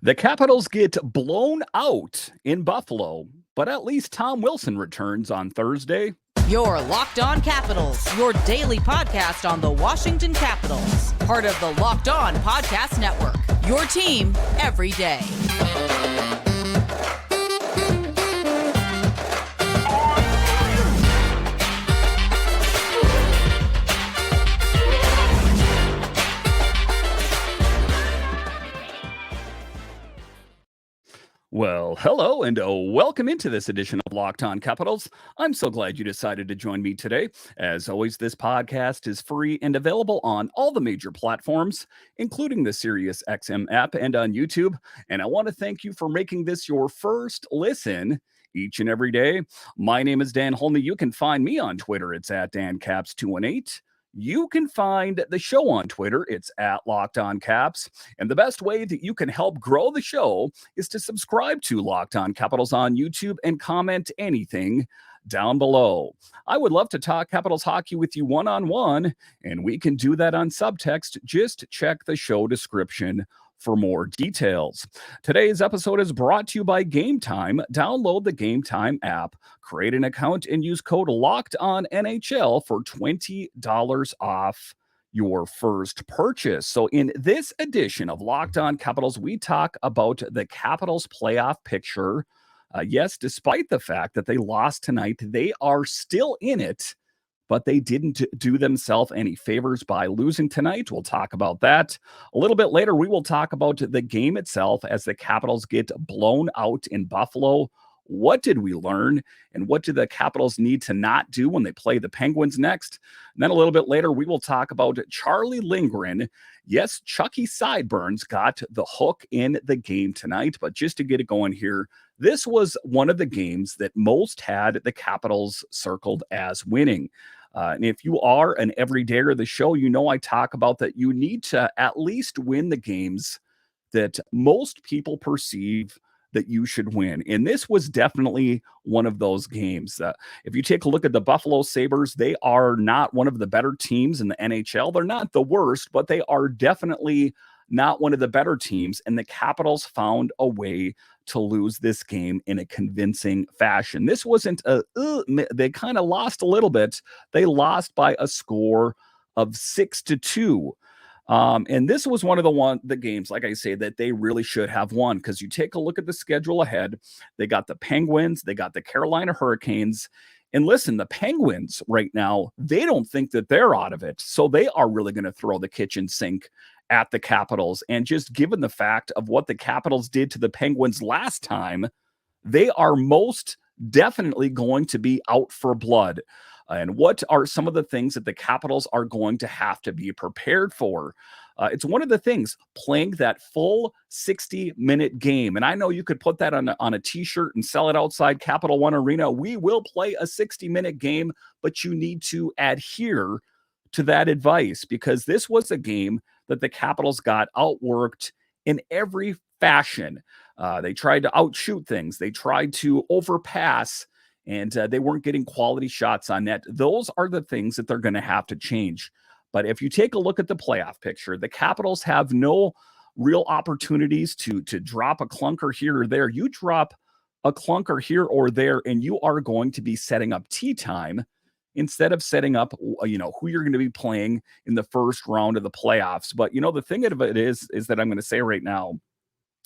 The Capitals get blown out in Buffalo, but at least Tom Wilson returns on Thursday. Your Locked On Capitals, your daily podcast on the Washington Capitals. Part of the Locked On Podcast Network, your team every day. Well, hello and welcome into this edition of Locked On Capitals. I'm so glad you decided to join me today. As always, this podcast is free and available on all the major platforms, including the SiriusXM app and on YouTube. And I want to thank you for making this your first listen each and every day. My name is Dan Holney. You can find me on Twitter. It's at DanCaps218. You can find the show on Twitter. It's at Locked On Caps. And the best way that you can help grow the show is to subscribe to Locked On Capitals on YouTube and comment anything down below. I would love to talk Capitals hockey with you one-on-one, and we can do that on subtext. Just check the show description for more details. Today's episode is brought to you by Game Time. Download the Game Time app, create an account, and use code LOCKEDONNHL for $20 off your first purchase. So in this edition of Locked On Capitals, we talk about the Capitals playoff picture. Yes, despite the fact that they lost tonight, they are still in it, but they didn't do themselves any favors by losing tonight. We'll talk about that. A little bit later, we will talk about the game itself as the Capitals get blown out in Buffalo. What did we learn, and what do the Capitals need to not do when they play the Penguins next? And then a little bit later, we will talk about Charlie Lindgren. Yes, Chucky Sideburns got the hook in the game tonight, but just to get it going here, this was one of the games that most had the Capitals circled as winning. And if you are an everydayer of the show, you know I talk about that you need to at least win the games that most people perceive that you should win. And this was definitely one of those games. If you take a look at the Buffalo Sabres, they are not one of the better teams in the NHL. They're not the worst, but they are definitely not one of the better teams. And the Capitals found a way to lose this game in a convincing fashion. This wasn't they kind of lost a little bit. They lost by a score of 6-2. And this was one of the games, like I say, that they really should have won, because you take a look at the schedule ahead. They got the Penguins, they got the Carolina Hurricanes. And listen, the Penguins right now, they don't think that they're out of it. So they are really going to throw the kitchen sink at the Capitals. And just given the fact of what the Capitals did to the Penguins last time, they are most definitely going to be out for blood. And what are some of the things that the Capitals are going to have to be prepared for? It's one of the things, playing that full 60-minute game. And I know you could put that on a t-shirt and sell it outside Capital One Arena. We will play a 60-minute game, but you need to adhere to that advice, because this was a game that the Capitals got outworked in every fashion. They tried to outshoot things. They tried to overpass, and they weren't getting quality shots on net. Those are the things that they're going to have to change. But if you take a look at the playoff picture, the Capitals have no real opportunities to drop a clunker here or there. You drop a clunker here or there, and you are going to be setting up tea time instead of setting up, who you're going to be playing in the first round of the playoffs. But, the thing of it is that I'm going to say right now,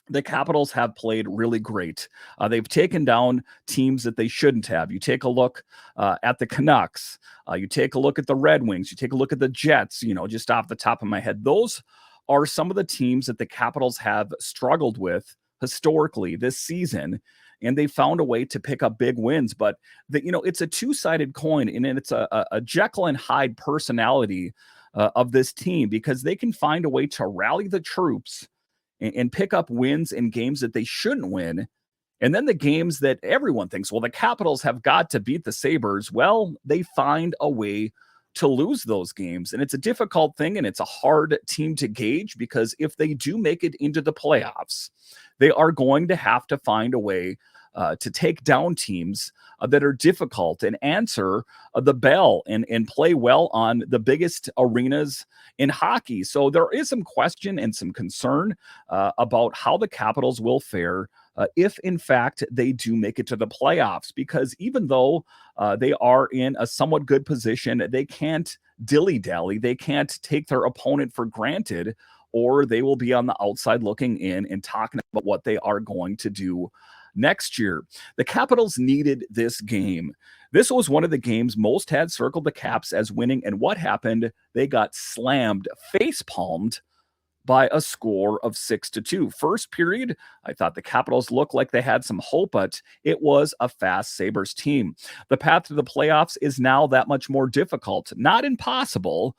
the Capitals have played really great. They've taken down teams that they shouldn't have. You take a look at the Canucks. You take a look at the Red Wings. You take a look at the Jets, just off the top of my head. Those are some of the teams that the Capitals have struggled with historically this season, and they found a way to pick up big wins. But, it's a two-sided coin, and it's a Jekyll and Hyde personality of this team, because they can find a way to rally the troops and pick up wins in games that they shouldn't win. And then the games that everyone thinks, well, the Capitals have got to beat the Sabres. Well, they find a way to lose those games. And it's a difficult thing, and it's a hard team to gauge, because if they do make it into the playoffs, they are going to have to find a way to take down teams that are difficult and answer the bell and play well on the biggest arenas in hockey. So there is some question and some concern about how the Capitals will fare if, in fact, they do make it to the playoffs, because even though they are in a somewhat good position, they can't dilly-dally. They can't take their opponent for granted, or they will be on the outside looking in and talking about what they are going to do next year. The Capitals needed this game. This was one of the games most had circled the Caps as winning, and what happened? They got slammed, face-palmed by a score of 6-2. First period, I thought the Capitals looked like they had some hope, but it was a fast Sabres team. The path to the playoffs is now that much more difficult. Not impossible,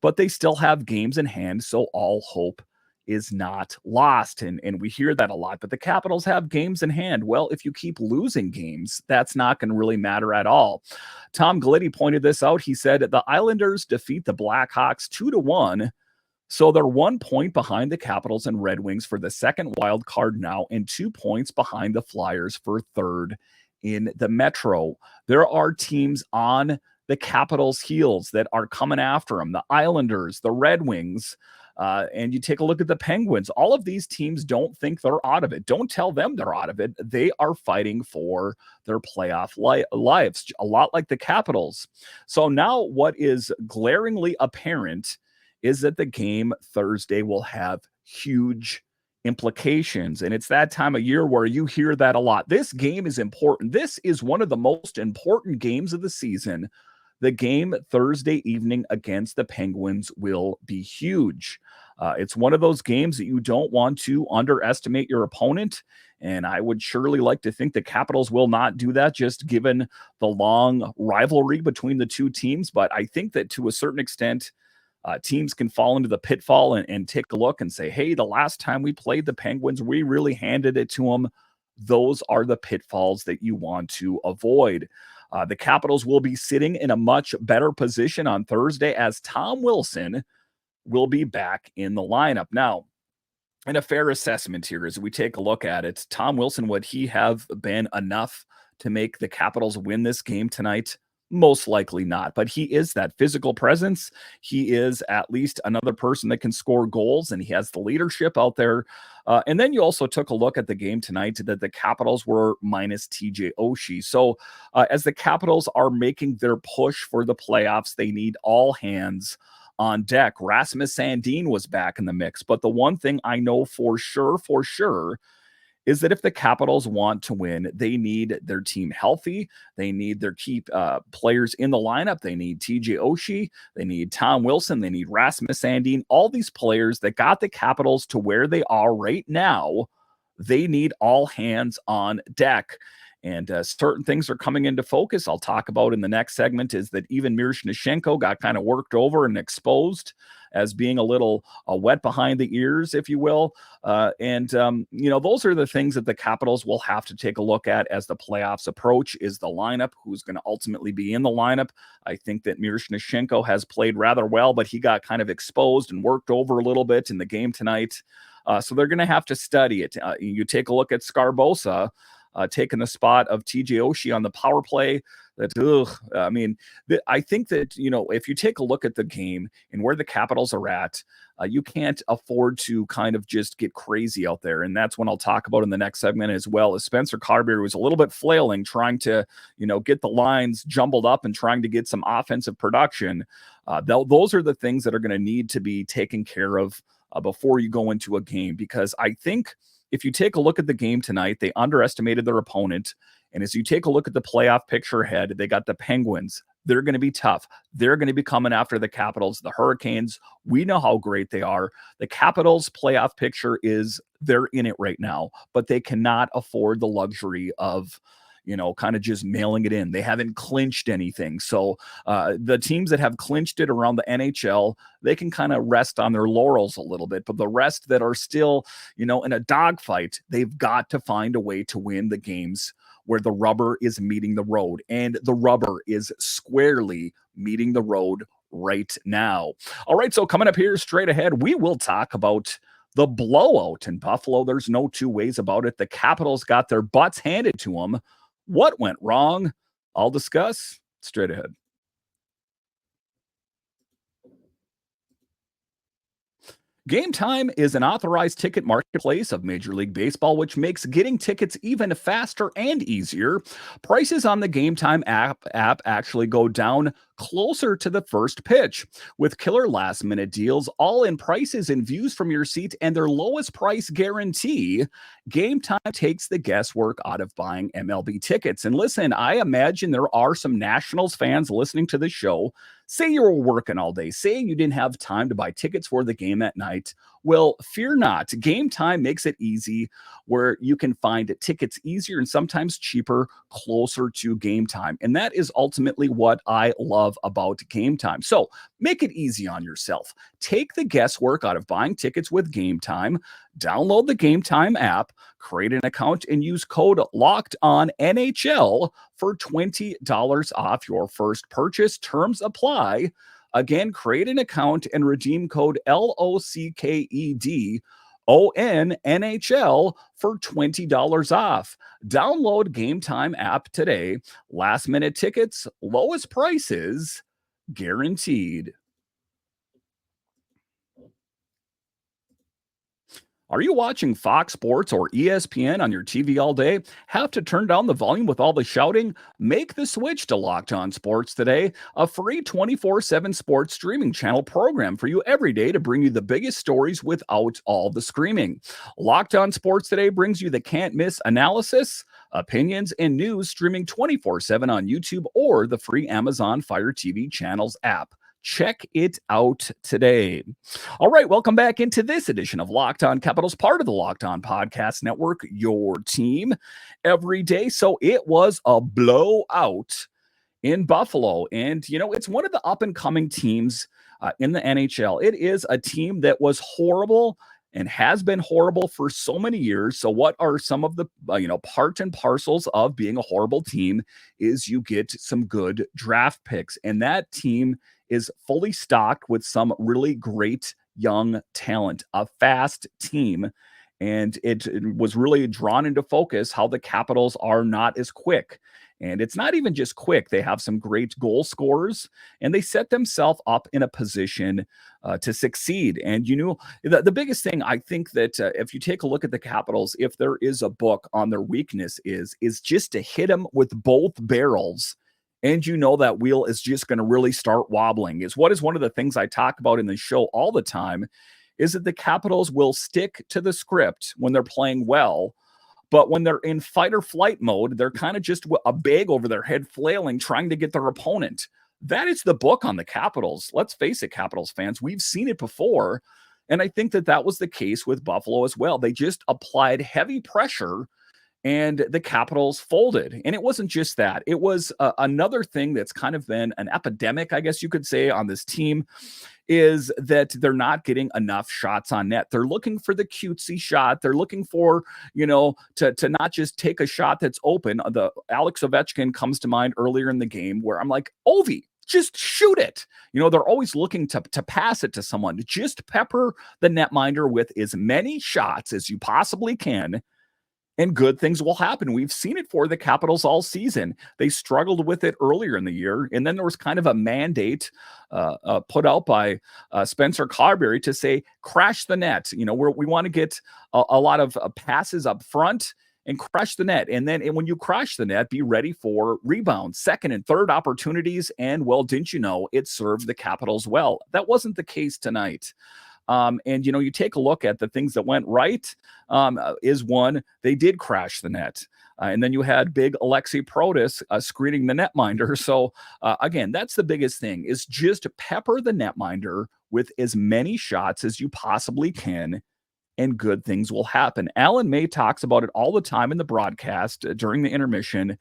but they still have games in hand, so all hope is not lost. And we hear that a lot, but the Capitals have games in hand. Well, if you keep losing games, that's not going to really matter at all. Tom Glitti pointed this out. He said the Islanders defeat the Blackhawks 2-1. So they're 1 point behind the Capitals and Red Wings for the second wild card now, and 2 points behind the Flyers for third in the Metro. There are teams on the Capitals' heels that are coming after them. The Islanders, the Red Wings, and you take a look at the Penguins. All of these teams don't think they're out of it. Don't tell them they're out of it. They are fighting for their playoff lives, a lot like the Capitals. So now what is glaringly apparent is that the game Thursday will have huge implications. And it's that time of year where you hear that a lot. This game is important. This is one of the most important games of the season. The game Thursday evening against the Penguins will be huge. It's one of those games that you don't want to underestimate your opponent. And I would surely like to think the Capitals will not do that, just given the long rivalry between the two teams. But I think that to a certain extent, teams can fall into the pitfall and take a look and say, hey, the last time we played the Penguins, we really handed it to them. Those are the pitfalls that you want to avoid. The Capitals will be sitting in a much better position on Thursday as Tom Wilson will be back in the lineup. Now, in a fair assessment here, as we take a look at it, Tom Wilson, would he have been enough to make the Capitals win this game tonight? Most likely not, but he is that physical presence. He is at least another person that can score goals, and he has the leadership out there. And then you also took a look at the game tonight that the Capitals were minus TJ Oshie. So as the Capitals are making their push for the playoffs, they need all hands on deck. Rasmus Sandin was back in the mix, but the one thing I know for sure, is that if the Capitals want to win, they need their team healthy. They need their key players in the lineup. They need TJ Oshie. They need Tom Wilson. They need Rasmus Sandin. All these players that got the Capitals to where they are right now, they need all hands on deck. And certain things are coming into focus. I'll talk about in the next segment is that even Miroshnichenko got kind of worked over and exposed as being a little wet behind the ears, if you will. Those are the things that the Capitals will have to take a look at as the playoffs approach. Is the lineup, who's going to ultimately be in the lineup. I think that Miroshnichenko has played rather well, but he got kind of exposed and worked over a little bit in the game tonight. So they're going to have to study it. You take a look at Scarbosa, taking the spot of TJ Oshie on the power play. I think that, if you take a look at the game and where the Capitals are at, you can't afford to kind of just get crazy out there. And that's what I'll talk about in the next segment as well, as Spencer Carberry was a little bit flailing, trying to, get the lines jumbled up and trying to get some offensive production. Those are the things that are going to need to be taken care of before you go into a game, because I think if you take a look at the game tonight, they underestimated their opponent. And as you take a look at the playoff picture ahead, they got the Penguins. They're going to be tough. They're going to be coming after the Capitals. The Hurricanes, we know how great they are. The Capitals playoff picture is they're in it right now, but they cannot afford the luxury of, kind of just mailing it in. They haven't clinched anything. So the teams that have clinched it around the NHL, they can kind of rest on their laurels a little bit. But the rest that are still, in a dogfight, they've got to find a way to win the games where the rubber is meeting the road. And the rubber is squarely meeting the road right now. All right, so coming up here straight ahead, we will talk about The blowout in Buffalo, there's no two ways about it. The Capitals got their butts handed to them. What went wrong? I'll discuss straight ahead. Game Time is an authorized ticket marketplace of Major League Baseball, which makes getting tickets even faster and easier. Prices on the Game Time app actually go down closer to the first pitch, with killer last minute deals, all in prices and views from your seat, and their lowest price guarantee. Game Time takes the guesswork out of buying MLB tickets. And listen, I imagine there are some Nationals fans listening to the show. Say you were working all day, say you didn't have time to buy tickets for the game at night. Well, fear not. Game Time makes it easy, where you can find tickets easier and sometimes cheaper closer to game time. And that is ultimately what I love about Game Time. So make it easy on yourself. Take the guesswork out of buying tickets with Game Time. Download the Game Time app, create an account, and use code LOCKEDONNHL for $20 off your first purchase. Terms apply. Again, create an account and redeem code LOCKEDONNHL for $20 off. Download Game Time app today. Last minute tickets, lowest prices guaranteed. Are you watching Fox Sports or ESPN on your TV all day? Have to turn down the volume with all the shouting? Make the switch to Locked On Sports today, a free 24/7 sports streaming channel program for you every day to bring you the biggest stories without all the screaming. Locked On Sports today brings you the can't-miss analysis, opinions, and news streaming 24/7 on YouTube or the free Amazon Fire TV channels app. Check it out today. All right, welcome back into this edition of Locked On Capitals, part of the Locked On Podcast Network, your team every day. So it was a blowout in Buffalo. And, it's one of the up-and-coming teams in the NHL. It is a team that was horrible and has been horrible for so many years. So what are some of the, part and parcels of being a horrible team is you get some good draft picks. And that team is fully stocked with some really great young talent, a fast team. And it was really drawn into focus how the Capitals are not as quick. And it's not even just quick. They have some great goal scorers, and they set themselves up in a position to succeed. And, the biggest thing I think that if you take a look at the Capitals, if there is a book on their weakness is just to hit them with both barrels. And that wheel is just going to really start wobbling. Is one of the things I talk about in the show all the time, is that the Capitals will stick to the script when they're playing well. But when they're in fight or flight mode, they're kind of just a bag over their head flailing, trying to get their opponent. That is the book on the Capitals. Let's face it, Capitals fans, we've seen it before. And I think that was the case with Buffalo as well. They just applied heavy pressure and the Capitals folded. And it wasn't just that. It was another thing that's kind of been an epidemic, I guess you could say, on this team, is that they're not getting enough shots on net. They're looking for the cutesy shot. They're looking for, to not just take a shot that's open. The Alex Ovechkin comes to mind earlier in the game where I'm like, Ovi, just shoot it. They're always looking to pass it to someone. Just pepper the netminder with as many shots as you possibly can, and good things will happen. We've seen it for the Capitals all season. They struggled with it earlier in the year, and then there was kind of a mandate put out by Spencer Carberry to say, crash the net. We want to get a lot of passes up front and crash the net. And when you crash the net, be ready for rebounds, second and third opportunities. And, well, didn't you know, it served the Capitals well. That wasn't the case tonight. And, you take a look at the things that went right, is one, they did crash the net. And then you had big Alexei Protas screening the netminder. So, again, that's the biggest thing, is just pepper the netminder with as many shots as you possibly can, and good things will happen. Alan May talks about it all the time in the broadcast during the intermission.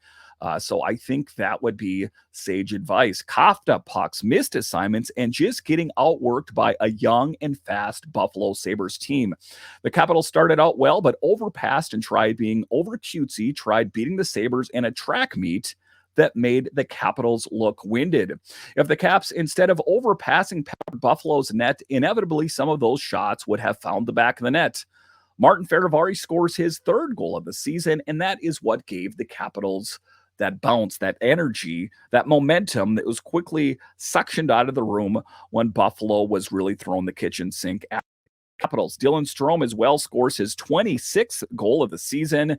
So I think that would be sage advice. Coughed up pucks, missed assignments, and just getting outworked by a young and fast Buffalo Sabres team. The Capitals started out well, but overpassed and tried being over cutesy, tried beating the Sabres in a track meet that made the Capitals look winded. If the Caps, instead of overpassing Buffalo's net, inevitably some of those shots would have found the back of the net. Martin Fehervary scores his third goal of the season, and that is what gave the Capitals that bounce, that energy, that momentum that was quickly suctioned out of the room when Buffalo was really throwing the kitchen sink at Capitals. Dylan Strome as well scores his 26th goal of the season.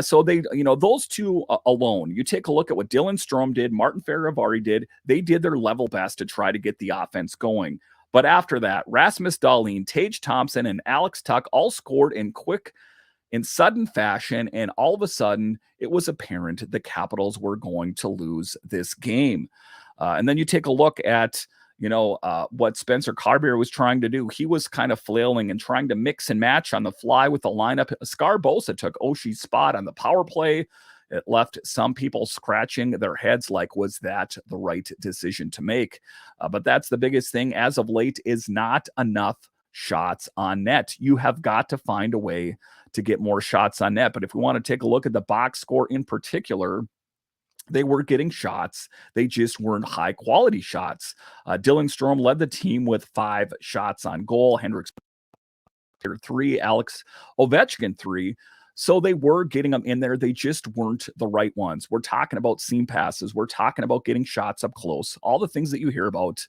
So they, those two alone, you take a look at what Dylan Strome did, Martin Fehervary did, they did their level best to try to get the offense going. But after that, Rasmus Dahlin, Tage Thompson, and Alex Tuch all scored in sudden fashion, and all of a sudden, it was apparent the Capitals were going to lose this game. And then you take a look at what Spencer Carbery was trying to do. He was kind of flailing and trying to mix and match on the fly with the lineup. Scarbosa took Oshie's spot on the power play. It left some people scratching their heads like, was that the right decision to make? But that's the biggest thing as of late is not enough shots on net. You have got to find a way to get more shots on net. But if we want to take a look at the box score in particular, they were getting shots. They just weren't high quality shots. Dylan Strome led the team with 5 shots on goal. Hendricks 3, Alex Ovechkin 3. So they were getting them in there. They just weren't the right ones. We're talking about seam passes. We're talking about getting shots up close, all the things that you hear about.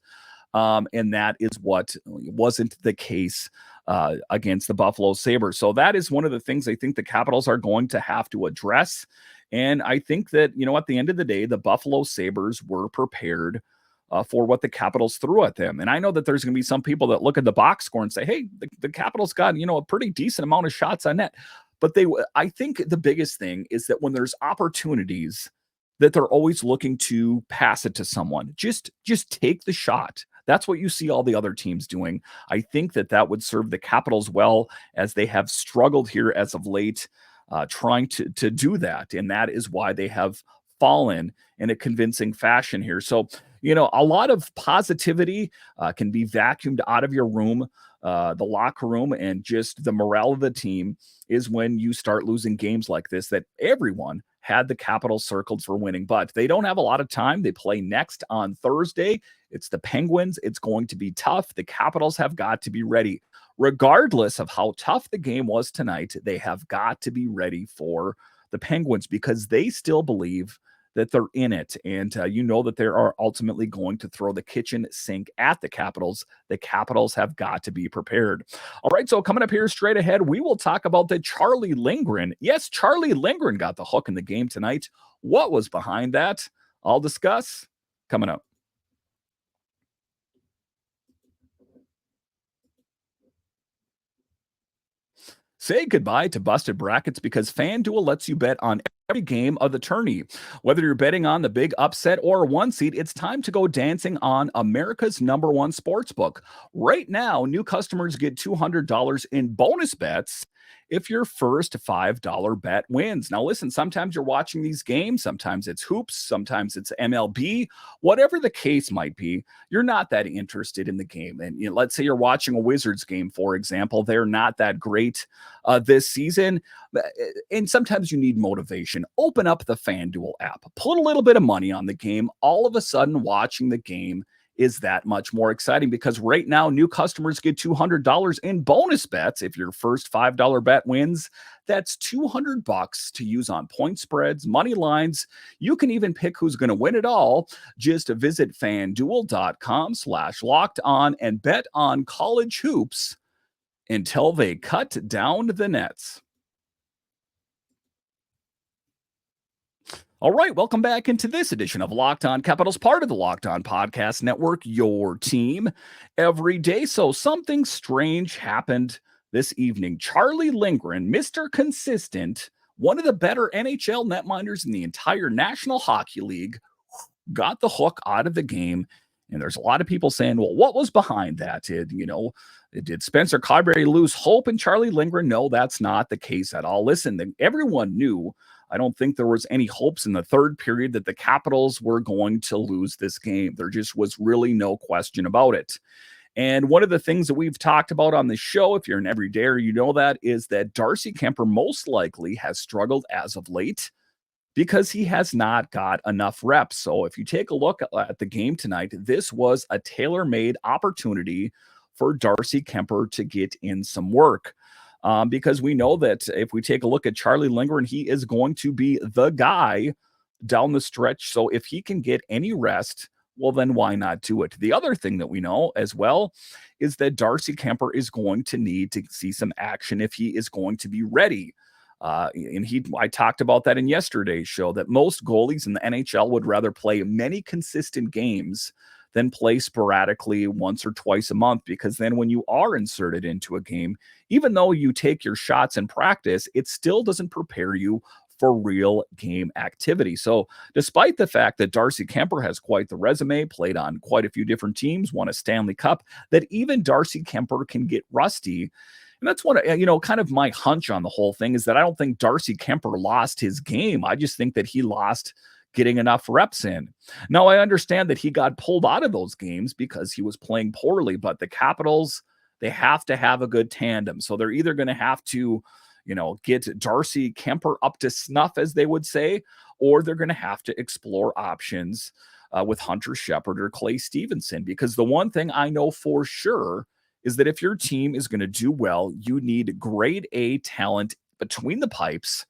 And that is what wasn't the case against the Buffalo Sabres. So that is one of the things I think the Capitals are going to have to address. And I think that, at the end of the day, the Buffalo Sabres were prepared for what the Capitals threw at them. And I know that there's going to be some people that look at the box score and say, hey, the Capitals got, a pretty decent amount of shots on net. But I think the biggest thing is that when there's opportunities, that they're always looking to pass it to someone. Just take the shot. That's what you see all the other teams doing. I think that would serve the Capitals well, as they have struggled here as of late, trying to do that. And that is why they have fallen in a convincing fashion here. So, a lot of positivity can be vacuumed out of your room, the locker room, and just the morale of the team is when you start losing games like this that everyone had the Capitals circled for winning. But they don't have a lot of time. They play next on Thursday. It's the Penguins. It's going to be tough. The Capitals have got to be ready. Regardless of how tough the game was tonight, they have got to be ready for the Penguins because they still believe that they're in it. And that they are ultimately going to throw the kitchen sink at the Capitals. The Capitals have got to be prepared. All right, so coming up here straight ahead, we will talk about the Charlie Lindgren. Yes, Charlie Lindgren got the hook in the game tonight. What was behind that? I'll discuss coming up. Say goodbye to busted brackets because FanDuel lets you bet on every game of the tourney. Whether you're betting on the big upset or a one seed, it's time to go dancing on America's #1 sportsbook. Right now, new customers get $200 in bonus bets if your first $5 bet wins. Now, listen, sometimes you're watching these games, sometimes it's hoops, sometimes it's MLB, whatever the case might be, you're not that interested in the game. And let's say you're watching a Wizards game, for example, they're not that great this season. And sometimes you need motivation. Open up the FanDuel app, put a little bit of money on the game. All of a sudden, watching the game is that much more exciting because right now new customers get $200 in bonus bets if your first $5 bet wins. That's $200 to use on point spreads, money lines. You can even pick who's going to win it all. Just visit fanduel.com/locked on and bet on college hoops until they cut down the nets. All right, welcome back into this edition of Locked On Capitals, part of the Locked On Podcast Network, your team every day. So something strange happened this evening. Charlie Lindgren, Mr. Consistent, one of the better NHL netminders in the entire National Hockey League, got the hook out of the game. And there's a lot of people saying, well, what was behind that? Did Spencer Carbery lose hope in Charlie Lindgren? No, that's not the case at all. Listen, everyone knew. I don't think there was any hopes in the third period that the Capitals were going to lose this game. There just was really no question about it. And one of the things that we've talked about on the show, if you're an everydayer, you know that, is that Darcy Kuemper most likely has struggled as of late. because he has not got enough reps. So if you take a look at the game tonight, this was a tailor-made opportunity for Darcy Kuemper to get in some work. Because we know that if we take a look at Charlie Lindgren, he is going to be the guy down the stretch. So if he can get any rest, well, then why not do it? The other thing that we know as well is that Darcy Kuemper is going to need to see some action if he is going to be ready. I talked about that in yesterday's show, that most goalies in the NHL would rather play many consistent games than play sporadically once or twice a month, because then when you are inserted into a game, even though you take your shots in practice, it still doesn't prepare you for real game activity. So despite the fact that Darcy Kuemper has quite the resume, played on quite a few different teams, won a Stanley Cup, that even Darcy Kuemper can get rusty. And that's what, kind of my hunch on the whole thing is that I don't think Darcy Kuemper lost his game. I just think that he lost getting enough reps in. Now, I understand that he got pulled out of those games because he was playing poorly, but the Capitals, they have to have a good tandem. So they're either going to have to, get Darcy Kuemper up to snuff, as they would say, or they're going to have to explore options with Hunter Shepard or Clay Stevenson. Because the one thing I know for sure is that if your team is going to do well, you need grade A talent between the pipes.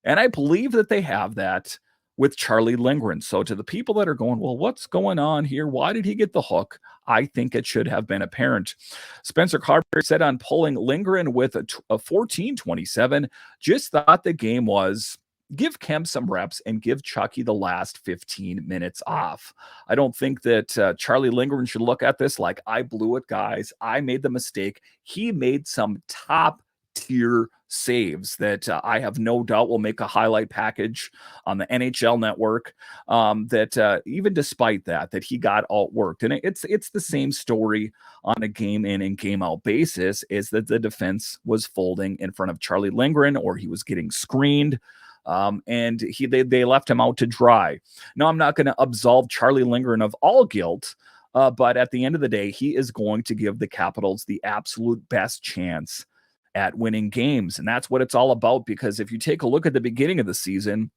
And I believe that they have that with Charlie Lindgren. So to the people that are going, well, what's going on here? Why did he get the hook? I think it should have been apparent. Spencer Carter said on pulling Lindgren with a 14-27, just thought the game was give Kemp some reps and give Chucky the last 15 minutes off. I don't think that Charlie Lindgren should look at this like, I blew it, guys. I made the mistake. He made some top tier saves that I have no doubt will make a highlight package on the NHL network. That even despite that he got outworked. And it's the same story on a game in and game out basis, is that the defense was folding in front of Charlie Lindgren, or he was getting screened. And they left him out to dry. Now, I'm not going to absolve Charlie Lindgren of all guilt, but at the end of the day, he is going to give the Capitals the absolute best chance at winning games. And that's what it's all about, because if you take a look at the beginning of the season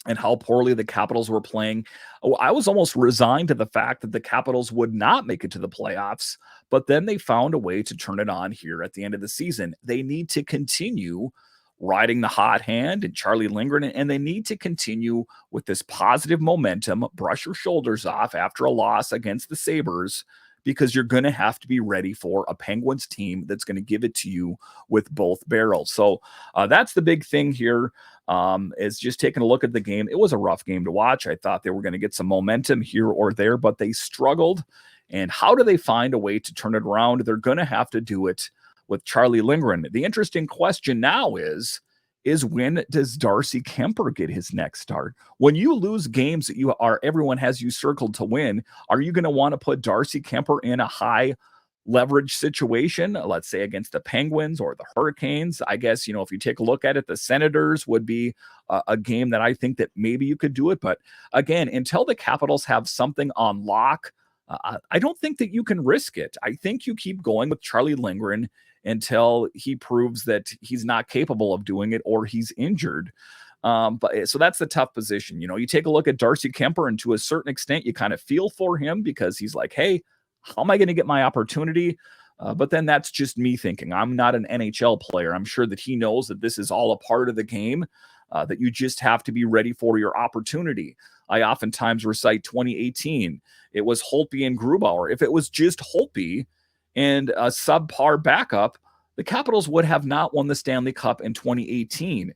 and how poorly the Capitals were playing, I was almost resigned to the fact that the Capitals would not make it to the playoffs, but then they found a way to turn it on here at the end of the season. They need to continue riding the hot hand and Charlie Lindgren, and they need to continue with this positive momentum, brush your shoulders off after a loss against the Sabres, because you're going to have to be ready for a Penguins team that's going to give it to you with both barrels. So that's the big thing here, is just taking a look at the game. It was a rough game to watch. I thought they were going to get some momentum here or there, but they struggled. And how do they find a way to turn it around? They're going to have to do it with Charlie Lindgren. The interesting question now is when does Darcy Kuemper get his next start? When you lose games that everyone has you circled to win, are you going to want to put Darcy Kuemper in a high leverage situation, let's say against the Penguins or the Hurricanes? I guess, if you take a look at it, the Senators would be a game that I think that maybe you could do it. But again, until the Capitals have something on lock, I don't think that you can risk it. I think you keep going with Charlie Lindgren until he proves that he's not capable of doing it or he's injured. So that's the tough position. You take a look at Darcy Kuemper, and to a certain extent, you kind of feel for him, because he's like, hey, how am I going to get my opportunity? But then that's just me thinking. I'm not an NHL player. I'm sure that he knows that this is all a part of the game, that you just have to be ready for your opportunity. I oftentimes recite 2018. It was Holtby and Grubauer. If it was just Holtby and a subpar backup, the Capitals would have not won the Stanley Cup in 2018.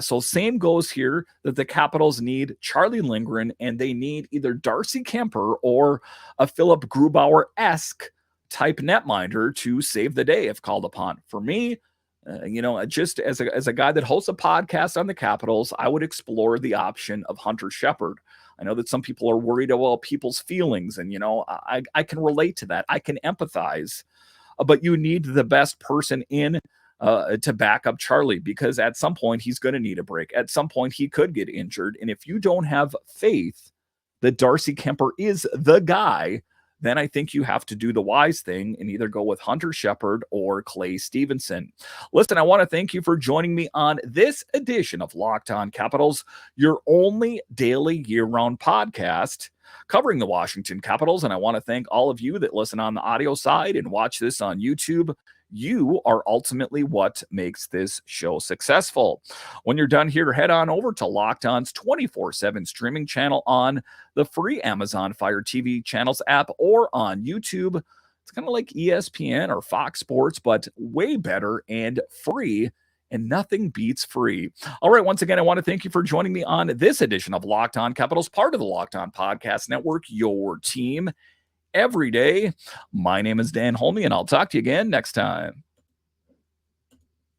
So same goes here, that the Capitals need Charlie Lindgren, and they need either Darcy Kuemper or a Philip Grubauer-esque type netminder to save the day if called upon. For me, just as a guy that hosts a podcast on the Capitals, I would explore the option of Hunter Shepard. I know that some people are worried about people's feelings, and, I can relate to that. I can empathize, but you need the best person in to back up Charlie, because at some point he's going to need a break. At some point he could get injured. And if you don't have faith that Darcy Kuemper is the guy, then I think you have to do the wise thing and either go with Hunter Shepard or Clay Stevenson. Listen, I want to thank you for joining me on this edition of Locked On Capitals, your only daily year-round podcast covering the Washington Capitals. And I want to thank all of you that listen on the audio side and watch this on YouTube. You are ultimately what makes this show successful. When you're done here, head on over to Locked On's 24/7 streaming channel on the free Amazon Fire TV channels app or on YouTube. It's kind of like ESPN or Fox Sports, but way better and free. And nothing beats free. All right, once again, I want to thank you for joining me on this edition of Locked On Capitals, part of the Locked On Podcast Network, your team every day. My name is Dan Holme, and I'll talk to you again next time.